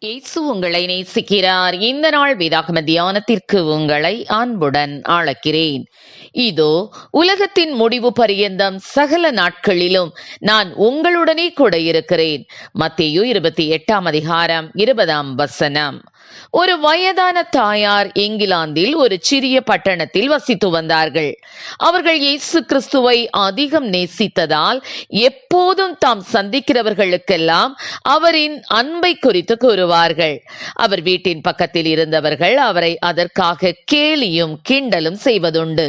இயேசு உங்களை நேசிக்கிறார். இந்த நாள் வேதாகம தியானத்திற்கு உங்களை அன்புடன் அழைக்கிறேன். இதோ உலகத்தின் முடிவு பரியந்தம் சகல நாட்களிலும் நான் உங்களுடனே கூட இருக்கிறேன். மத்தேயு 28:20. ஒரு வயதான தாயார் இங்கிலாந்தில் ஒரு சிறிய பட்டணத்தில் வசித்து வந்தார்கள். அவர்கள் இயேசு கிறிஸ்துவை அதிகம் நேசித்ததால் எப்போதும் தாம் சந்திக்கிறவர்களுக்கெல்லாம் அவரின் அன்பை குறித்து கூறுவார்கள். அவர் வீட்டின் பக்கத்தில் இருந்தவர்கள் அவரை அதற்காக கேலியும் கிண்டலும் செய்வதுண்டு.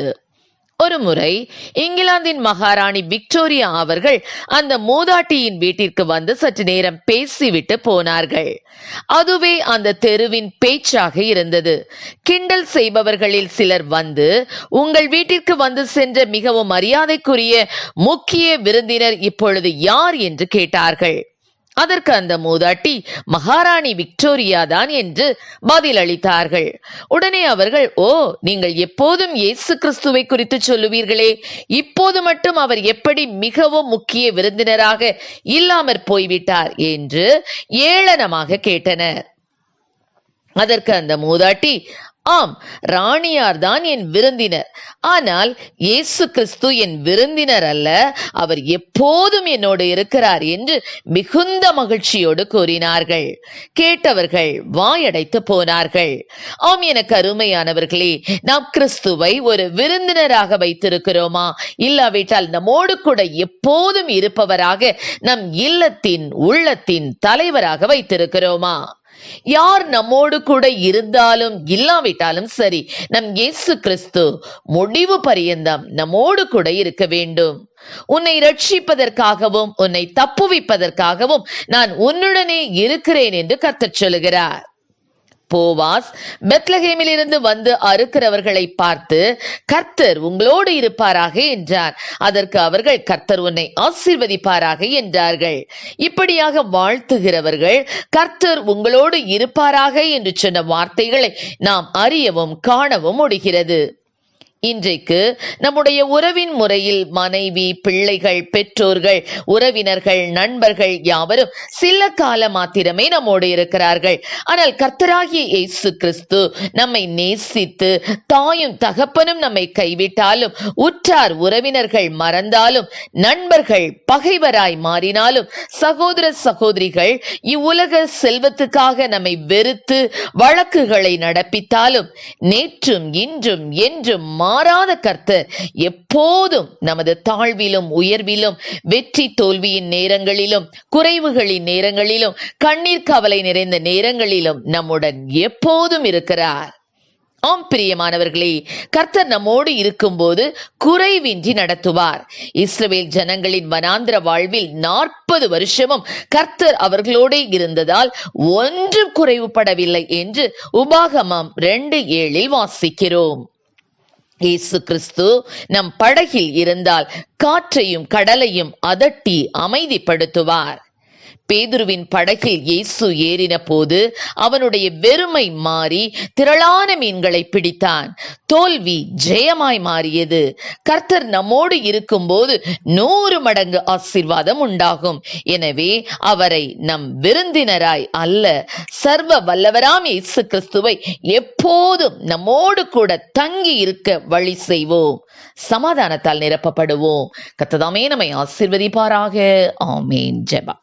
ஒரு முறை இங்கிலாந்தின் மகாராணி விக்டோரியா அவர்கள் அந்த மூதாட்டியின் வீட்டிற்கு வந்து சற்று நேரம் பேசிவிட்டு போனார்கள். அதுவே அந்த தெருவின் பேச்சாக இருந்தது. கிண்டல் செய்பவர்களில் சிலர் வந்து, உங்கள் வீட்டிற்கு வந்து சென்ற மிகவும் மரியாதைக்குரிய முக்கிய விருந்தினர் இப்பொழுது யார் என்று கேட்டார்கள். அதற்கு அந்த மூதாட்டி மகாராணி விக்டோரியா தான் என்று பதிலளித்தார்கள். உடனே அவர்கள், ஓ, நீங்கள் எப்போதும் இயேசு கிறிஸ்துவை குறித்து சொல்லுவீர்களே, இப்போது மட்டும் அவர் எப்படி மிகவும் முக்கிய விருந்தினராக இல்லாமற் போய்விட்டார் என்று ஏளனமாக கேட்டனர். அதற்கு அந்த மூதாட்டி, ஆம், ராணியார் தான் என் விருந்தினர். ஆனால் இயேசு கிறிஸ்து என் விருந்தினர் அல்ல, அவர் எப்போதும் என்னோடு இருக்கிறார் என்று மிகுந்த மகிழ்ச்சியோடு கூறினார்கள். கேட்டவர்கள் வாயடைத்து போனார்கள். ஆம், எனக்கு அருமையானவர்களே, நாம் கிறிஸ்துவை ஒரு விருந்தினராக வைத்திருக்கிறோமா? இல்லாவிட்டால் நம்மோடு கூட எப்போதும் இருப்பவராக, நம் இல்லத்தின் உள்ளத்தின் தலைவராக வைத்திருக்கிறோமா? யார் நம்மோடு கூட இருந்தாலும் இல்லாவிட்டாலும் சரி, நம் இயேசு கிறிஸ்து முடிவு பரியந்தம் நம்மோடு கூட இருக்க வேண்டும். உன்னை ரட்சிப்பதற்காகவும் உன்னை தப்புவிப்பதற்காகவும் நான் உன்னுடனே இருக்கிறேன் என்று கர்த்தர் சொல்லுகிறார். போவாஸ் பெத்லகேமில் இருந்து வந்து அறுக்கிறவர்களை பார்த்து, கர்த்தர் உங்களோடு இருப்பாராக என்றார். அதற்கு அவர்கள், கர்த்தர் உன்னை ஆசீர்வதிப்பாராக என்றார்கள். இப்படியாக வாழ்த்துகிறவர்கள் கர்த்தர் உங்களோடு இருப்பாராக என்று சொன்ன வார்த்தைகளை நாம் அறியவும் காணவும் முடிகிறது. இன்றைக்கு நம்முடைய உறவின் முறையில் மனைவி, பிள்ளைகள், பெற்றோர்கள், உறவினர்கள், நண்பர்கள் யாவரும் சில காலம் மாத்திரமே நம்மோடு இருக்கிறார்கள். ஆனால் கர்த்தராகிய இயேசு கிறிஸ்து நம்மை நேசித்து, தாயும் தகப்பனும் நம்மை கைவிட்டாலும், உற்றார் உறவினர்கள் மறந்தாலும், நண்பர்கள் பகைவராய் மாறினாலும், சகோதர சகோதரிகள் இவ்வுலக செல்வத்துக்காக நம்மை வெறுத்து வழக்குகளை நடப்பித்தாலும், நேற்றும் இன்றும் என்றும் மாறாத கர்த்தர் எப்போதும் நமது தாழ்விலும் உயர்விலும், வெற்றி தோல்வியின் நேரங்களிலும், குறைவுகளின் நேரங்களிலும், கண்ணீர் கவலை நிறைந்த நேரங்களிலும் நம்முடன் எப்போதும் இருக்கிறார். ஆம் பிரியமானவர்களே, கர்த்தர் நம்மோடு இருக்கும்போது குறைவின்றி நடத்துவார். இஸ்ரவேல் ஜனங்களின் வனாந்திர வாழ்வில் 40 வருஷமும் கர்த்தர் அவர்களோடு இருந்ததால் ஒன்றும் குறைவுபடவில்லை என்று உபாகமம் 2:7 வாசிக்கிறோம். இயேசு கிறிஸ்து நம் படகில் இருந்தால் காற்றையும் கடலையும் அதட்டி அமைதிப்படுத்துவார். பேதுருவின் படகில் இயேசு ஏறின போது அவனுடைய வெறுமை மாறி திரளான மீன்களை பிடித்தான். தோல்வி ஜெயமாய் மாறியது. கர்த்தர் நம்மோடு இருக்கும்போது 100 மடங்கு ஆசீர்வாதம் உண்டாகும். எனவே அவரை நம் விருந்தினராய் அல்ல, சர்வ வல்லவராம் இயேசு கிறிஸ்துவை எப்போதும் நம்மோடு கூட தங்கி இருக்க வழி செய்வோம். சமாதானத்தால் நிரப்பப்படுவோம். கர்த்தர் நம்மை ஆசீர்வதிப்பாராக. ஆமென். ஜெபம்.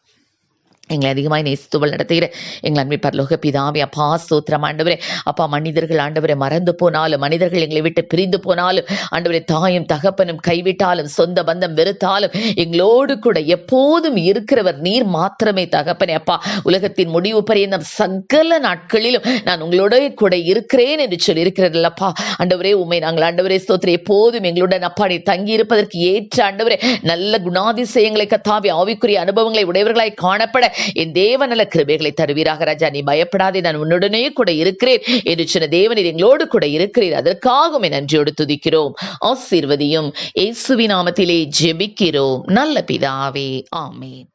எங்களை அதிகமாய் நேசித்துவள் நடத்துகிற எங்கள் அன்பை பரலோக பிதாவே, அப்பா ஸ்தோத்திரம் ஆண்டவரே. அப்பா, மனிதர்கள் ஆண்டவரை மறந்து போனாலும், மனிதர்கள் எங்களை விட்டு பிரிந்து போனாலும், ஆண்டவரே தாயும் தகப்பனும் கைவிட்டாலும், சொந்த பந்தம் வெறுத்தாலும், எங்களோடு கூட எப்போதும் இருக்கிறவர் நீர் மாத்திரமே தகப்பனே. அப்பா, உலகத்தின் முடிவு பரியந்தம் சகல நாட்களிலும் நான் உங்களோட கூட இருக்கிறேன் என்று சொல்லி இருக்கிறதல்லப்பா. ஆண்டவரே, உண்மை நாங்கள் ஆண்டவரே ஸ்தோத்திரம் எப்போதும் எங்களுடன் அப்பா நீ தங்கி இருப்பதற்கு ஏற்ற ஆண்டவரே நல்ல குணாதிசயங்களை கத்தாவி ஆவிக்குரிய அனுபவங்களை உடையவர்களாய் காணப்பட என் தேவநல கிருபைகளை தருவீராக. ராஜா, நீ பயப்படாதே, நான் உன்னுடனே கூட இருக்கிறேன் என்று சொன்ன தேவனீர் எங்களோடு கூட இருக்கிறீர். அதற்காகவும் நன்றியோடு துதிக்கிறோம். ஆசீர்வதியும். இயேசுவின் நாமத்திலே ஜெபிக்கிறோம் நல்ல பிதாவே. ஆமென்.